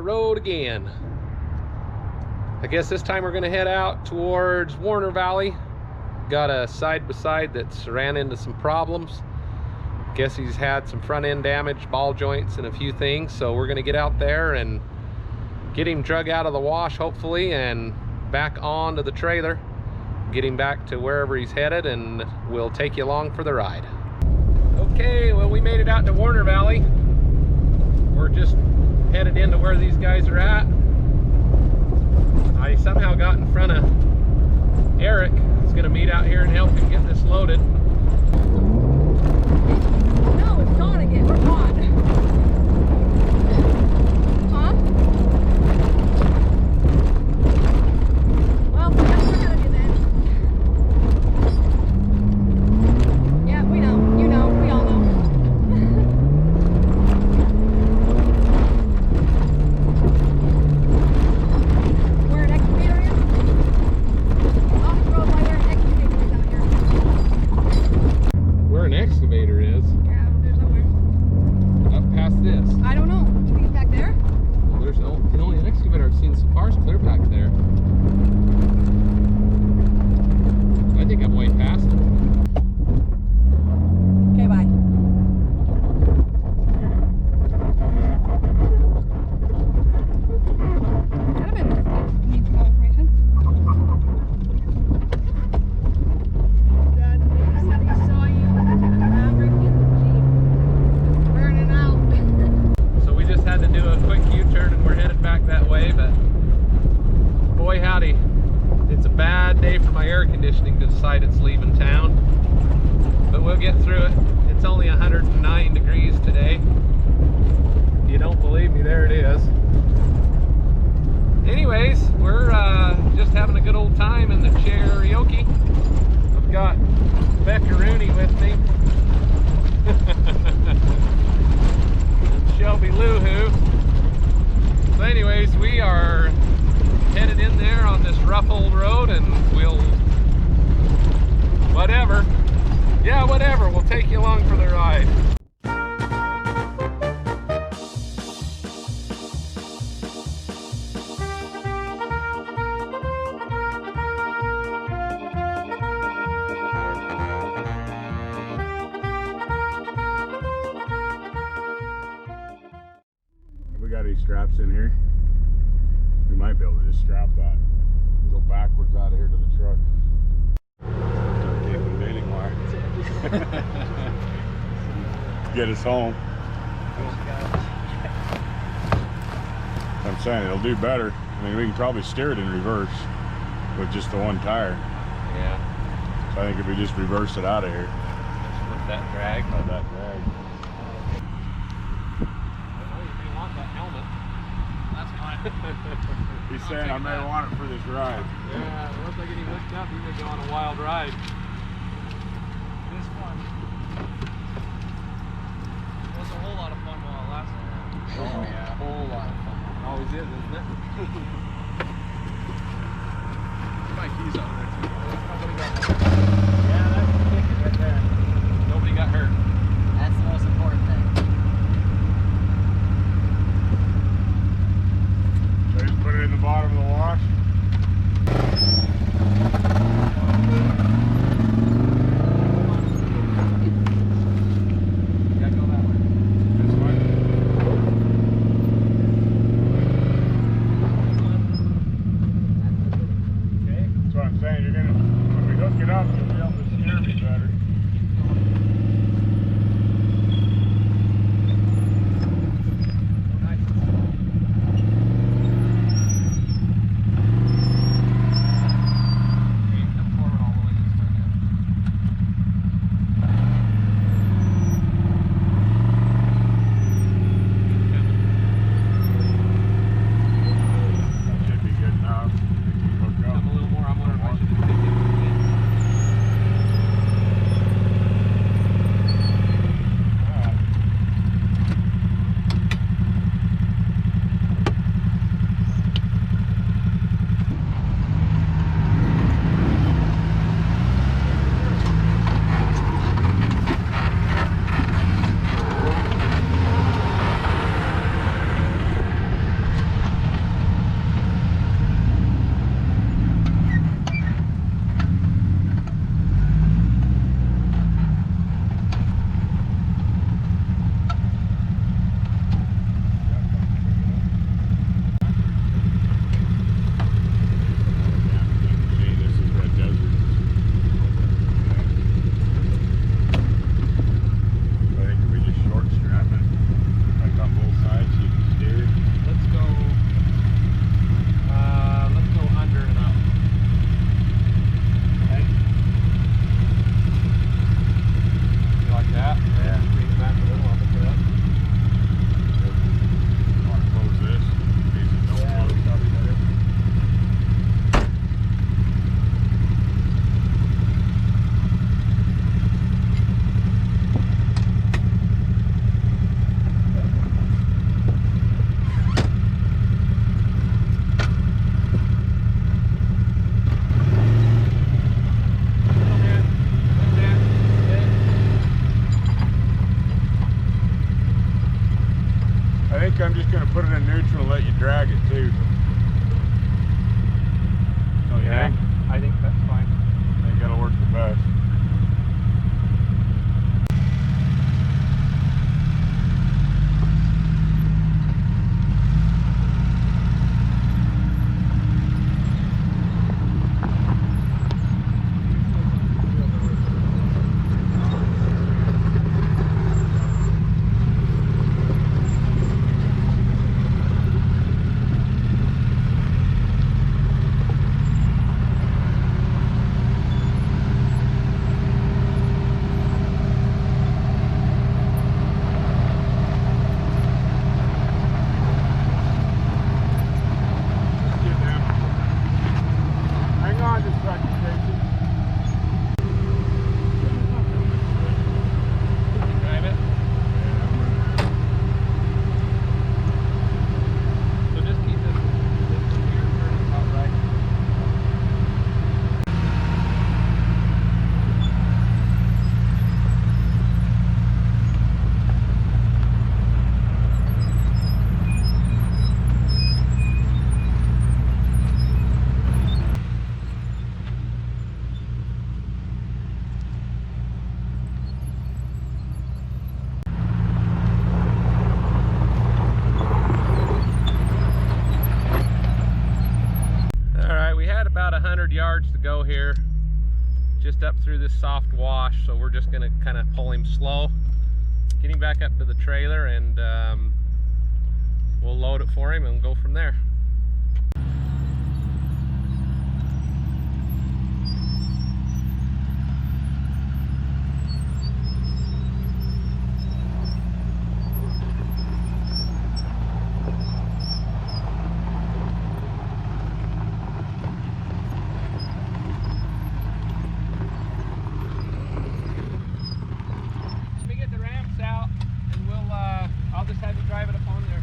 road again. I guess this time we're gonna head out towards Warner Valley. Got a side-by-side that's ran into some problems. Guess he's had some front end damage, ball joints and a few things. So we're gonna get out there and get him drug out of the wash hopefully and back onto the trailer. Get him back to wherever he's headed and we'll take you along for the ride. Okay, well we made it out to Warner Valley. We're just headed into where these guys are at. I somehow got in front of Eric. He's gonna meet out here and help him get this loaded. No, it's gone again. We're gone. Huh? Well, that's ahead of you then. Yeah, we know. You know. We all know. Where an excavator is? Off the road by where an excavator is out here. Where an excavator is? Yeah, there's somewhere. Up past this. I don't know. Do you think it's back there? Well, there's the only excavator I've seen so far is clear back there. I think I'm way past it. Okay, bye. Kind of need some more information. Dad said he saw you Maverick in the Jeep burning out. So we just had to do a quick U-turn and we're headed back that way, but boy howdy, it's a bad day for my air conditioning to decide it's leaving town. But we'll get through it. It's only 109 degrees today. If you don't believe me, there it is. Anyways, we're just having a good old time in the karaoke. I've got Becca Rooney with me. And Shelby Lou Who. So anyways, we are headed in there on this rough old road and we'll whatever. Yeah, whatever. We'll take you along for the ride. We got any straps in here? We might be able to just strap that and go backwards out of here to the truck. Start taping bailing wire. Get us home. I'm saying it'll do better. I mean, we can probably steer it in reverse with just the one tire. Yeah. So I think if we just reverse it out of here. Just with that drag. Let that drag. He's saying I may want it for this ride. Yeah, once I get him hooked up, he may go on a wild ride. This one was a whole lot of fun while it lasted. Oh yeah, a whole lot of fun. Always is, isn't it? My keys on there too. Nobody got hurt. Yeah, that's the ticket right there. Nobody got hurt. That's the most important thing. So just put it in the bottom of the wash. Yeah, go that way. That's fine. Okay. That's what I'm saying. think I'm just gonna put it in neutral and let you drag it too. Don't you think? I think that's fine. I think that'll work the best. About 100 yards to go here, just up through this soft wash, so we're just gonna kind of pull him slow, getting back up to the trailer, and we'll load it for him and go from there. I'll just have you drive it up on there.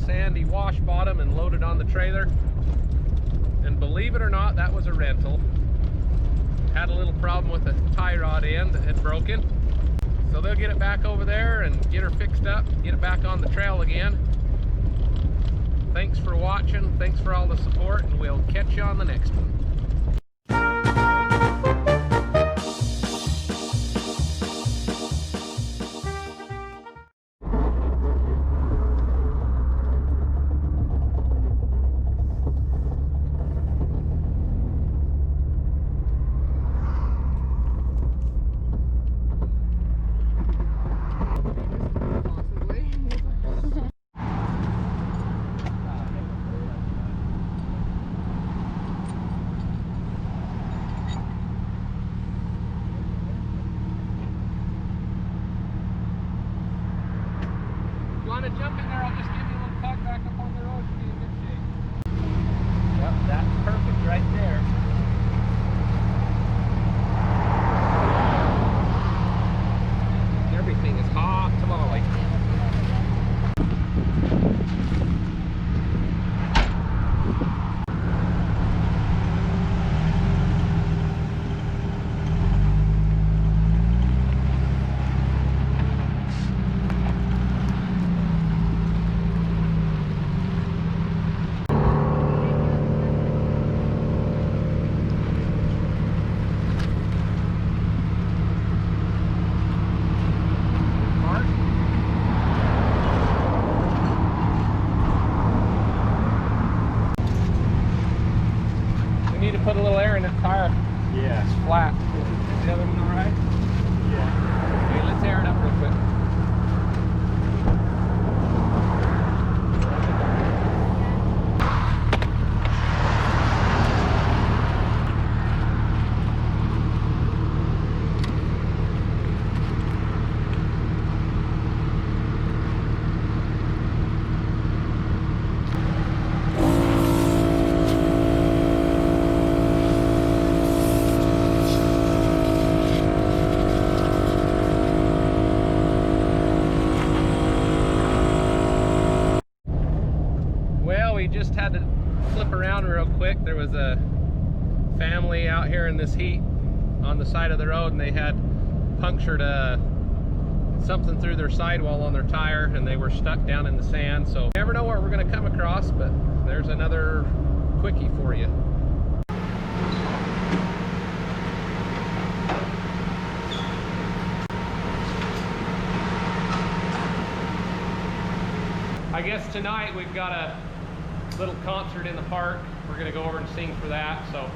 Sandy wash bottom and loaded on the trailer, and believe it or not, that was a rental. Had a little problem with the tie rod end that had broken, so they'll get it back over there and get her fixed up, get it back on the trail again. Thanks for watching, thanks for all the support, and we'll catch you on the next one. put a little air in the tire. Yeah. It's flat. Is the other one all right? Yeah. Okay, let's air it up real quick. Well, we just had to flip around real quick. There was a family out here in this heat on the side of the road, and they had punctured something through their sidewall on their tire, and they were stuck down in the sand. So you never know what we're going to come across, but there's another quickie for you. I guess tonight we've got a little concert in the park. We're gonna go over and sing for that. So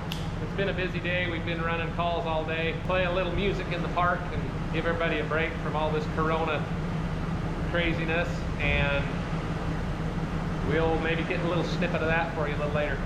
it's been a busy day. We've been running calls all day, playing a little music in the park and give everybody a break from all this Corona craziness. And we'll maybe get a little snippet of that for you a little later.